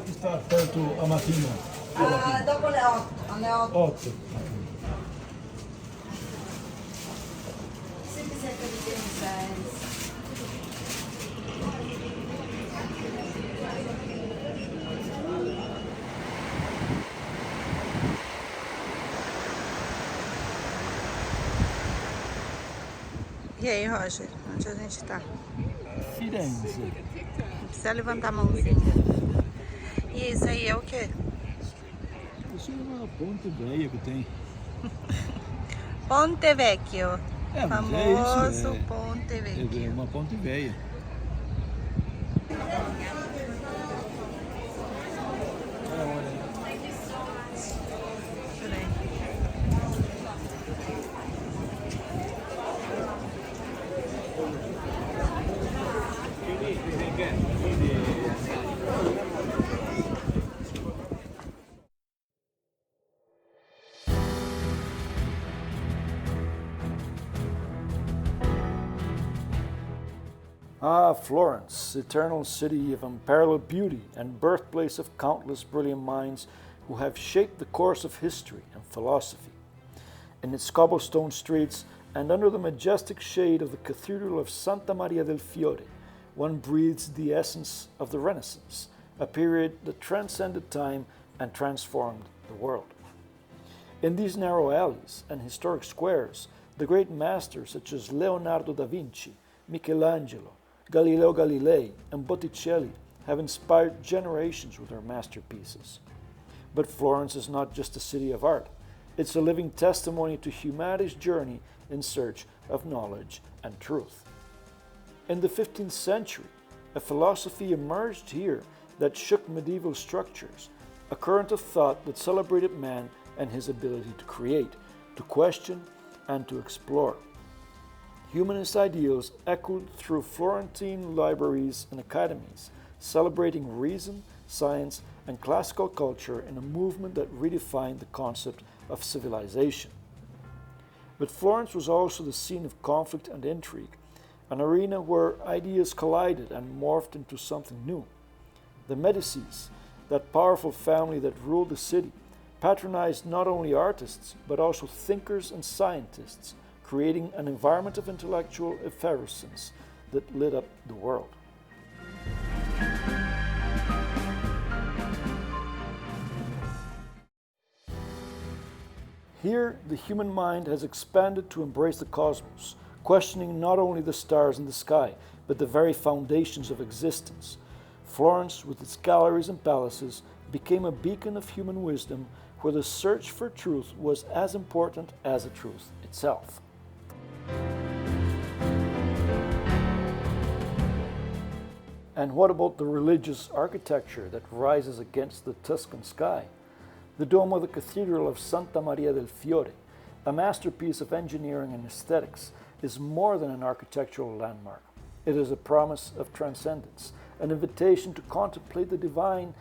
che sta aperto a mattina? Dopo le 8, alle 8. 8. Sempre cerca di dire un senso. E aí, Roger, onde a gente tá? Firenze. Não precisa levantar a mãozinha. E isso aí é o quê? Isso é uma ponte velha que tem. Ponte Vecchio. É, mas Famoso é isso. Ponte É Vecchio. uma ponte velha. Peraí. Ah, Florence, eternal city of unparalleled beauty and birthplace of countless brilliant minds who have shaped the course of history and philosophy. In its cobblestone streets and under the majestic shade of the Cathedral of Santa Maria del Fiore, one breathes the essence of the Renaissance, a period that transcended time and transformed the world. In these narrow alleys and historic squares, the great masters such as Leonardo da Vinci, Michelangelo, Galileo Galilei, and Botticelli have inspired generations with their masterpieces. But Florence is not just a city of art. It's a living testimony to humanity's journey in search of knowledge and truth. In the 15th century, a philosophy emerged here that shook medieval structures, a current of thought that celebrated man and his ability to create, to question, and to explore. Humanist ideals echoed through Florentine libraries and academies, celebrating reason, science, and classical culture in a movement that redefined the concept of civilization. But Florence was also the scene of conflict and intrigue, an arena where ideas collided and morphed into something new. The Medicis, that powerful family that ruled the city, patronized not only artists but also thinkers and scientists, creating an environment of intellectual effervescence that lit up the world. Here, the human mind has expanded to embrace the cosmos, questioning not only the stars in the sky, but the very foundations of existence. Florence, with its galleries and palaces, became a beacon of human wisdom where the search for truth was as important as the truth itself. And what about the religious architecture that rises against the Tuscan sky? The dome of the Cathedral of Santa Maria del Fiore, a masterpiece of engineering and aesthetics, is more than an architectural landmark. It is a promise of transcendence, an invitation to contemplate the divine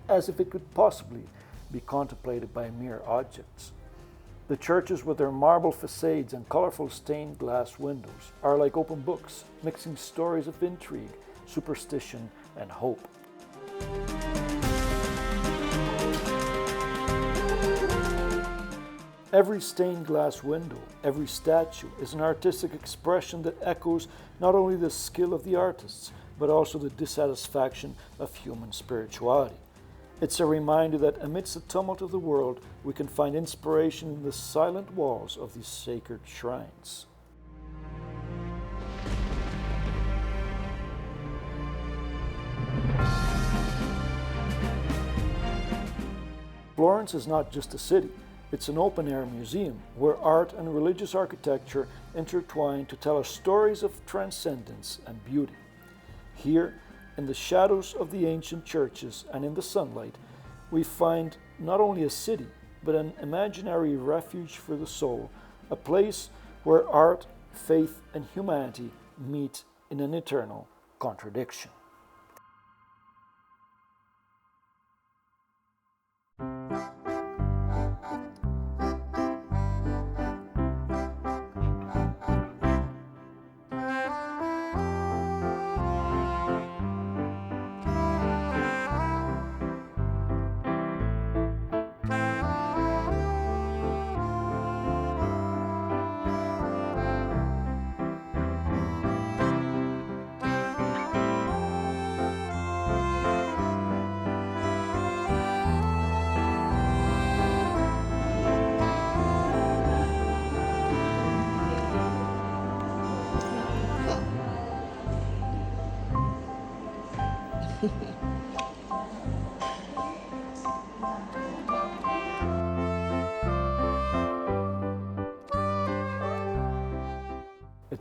as if it could possibly be contemplated by mere objects. The churches with their marble facades and colorful stained glass windows are like open books, mixing stories of intrigue, superstition, and hope. Every stained glass window, every statue is an artistic expression that echoes not only the skill of the artists, but also the dissatisfaction of human spirituality. It's a reminder that amidst the tumult of the world, we can find inspiration in the silent walls of these sacred shrines. Florence is not just a city. It's an open-air museum where art and religious architecture intertwine to tell us stories of transcendence and beauty. Here, in the shadows of the ancient churches and in the sunlight, we find not only a city, but an imaginary refuge for the soul, a place where art, faith, and humanity meet in an eternal contradiction.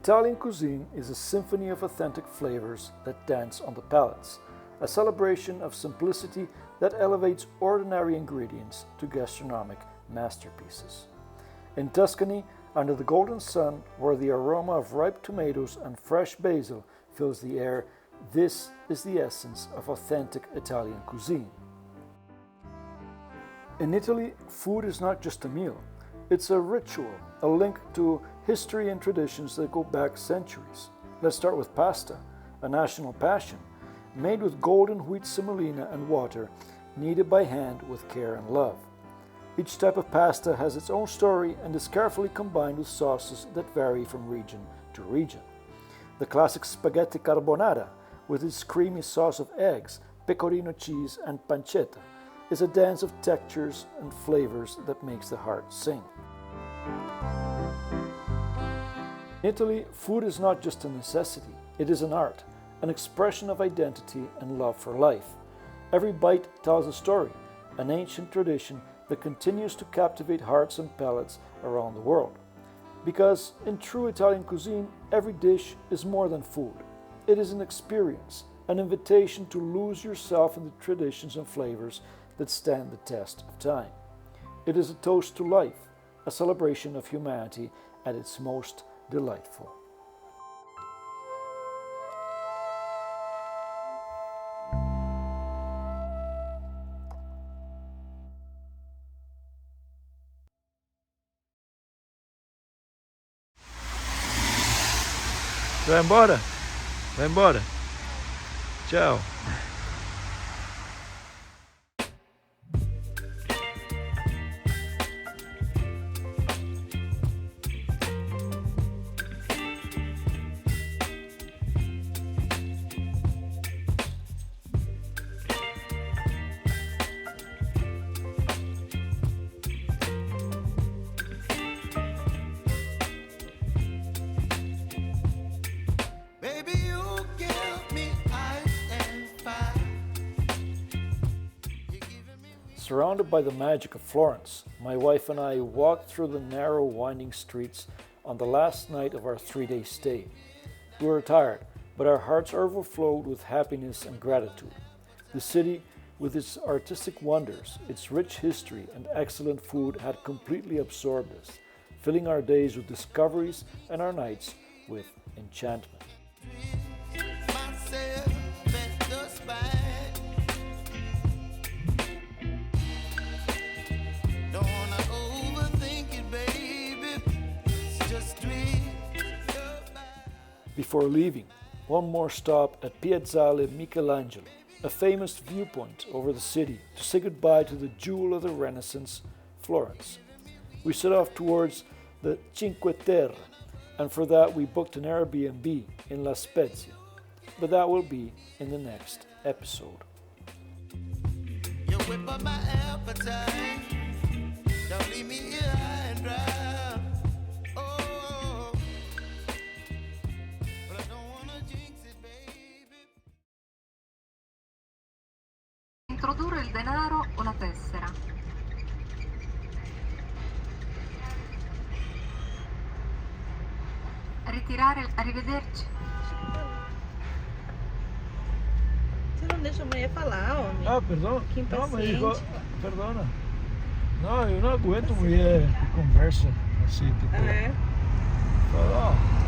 Italian cuisine is a symphony of authentic flavors that dance on the palates, a celebration of simplicity that elevates ordinary ingredients to gastronomic masterpieces. In Tuscany, under the golden sun, where the aroma of ripe tomatoes and fresh basil fills the air, this is the essence of authentic Italian cuisine. In Italy, food is not just a meal. It's a ritual, a link to history and traditions that go back centuries. Let's start with pasta, a national passion, made with golden wheat semolina and water, kneaded by hand with care and love. Each type of pasta has its own story and is carefully combined with sauces that vary from region to region. The classic spaghetti carbonara, with its creamy sauce of eggs, pecorino cheese, and pancetta, is a dance of textures and flavors that makes the heart sing. In Italy, food is not just a necessity, it is an art, an expression of identity and love for life. Every bite tells a story, an ancient tradition that continues to captivate hearts and palates around the world. Because in true Italian cuisine, every dish is more than food. It is an experience, an invitation to lose yourself in the traditions and flavors that stand the test of time. It is a toast to life, a celebration of humanity at its most delightful. Vai embora? Vai embora. Tchau. Surrounded by the magic of Florence, my wife and I walked through the narrow, winding streets on the last night of our 3-day stay. We were tired, but our hearts overflowed with happiness and gratitude. The city, with its artistic wonders, its rich history, and excellent food had completely absorbed us, filling our days with discoveries and our nights with enchantment. Before leaving, one more stop at Piazzale Michelangelo, a famous viewpoint over the city, to say goodbye to the jewel of the Renaissance, Florence. We set off towards the Cinque Terre, and for that we booked an Airbnb in La Spezia, but that will be in the next episode. You whip up my appetite. Don't leave me here high and dry. Introdurre il denaro o la tessera. Ritirare, arrivederci. Você não deixa a mulher falar, homem. Ah, perdão. Que Não, mas impaciente. perdona. Não, eu não aguento mulher que conversa assim, tipo. Ah, é? Fala, ó.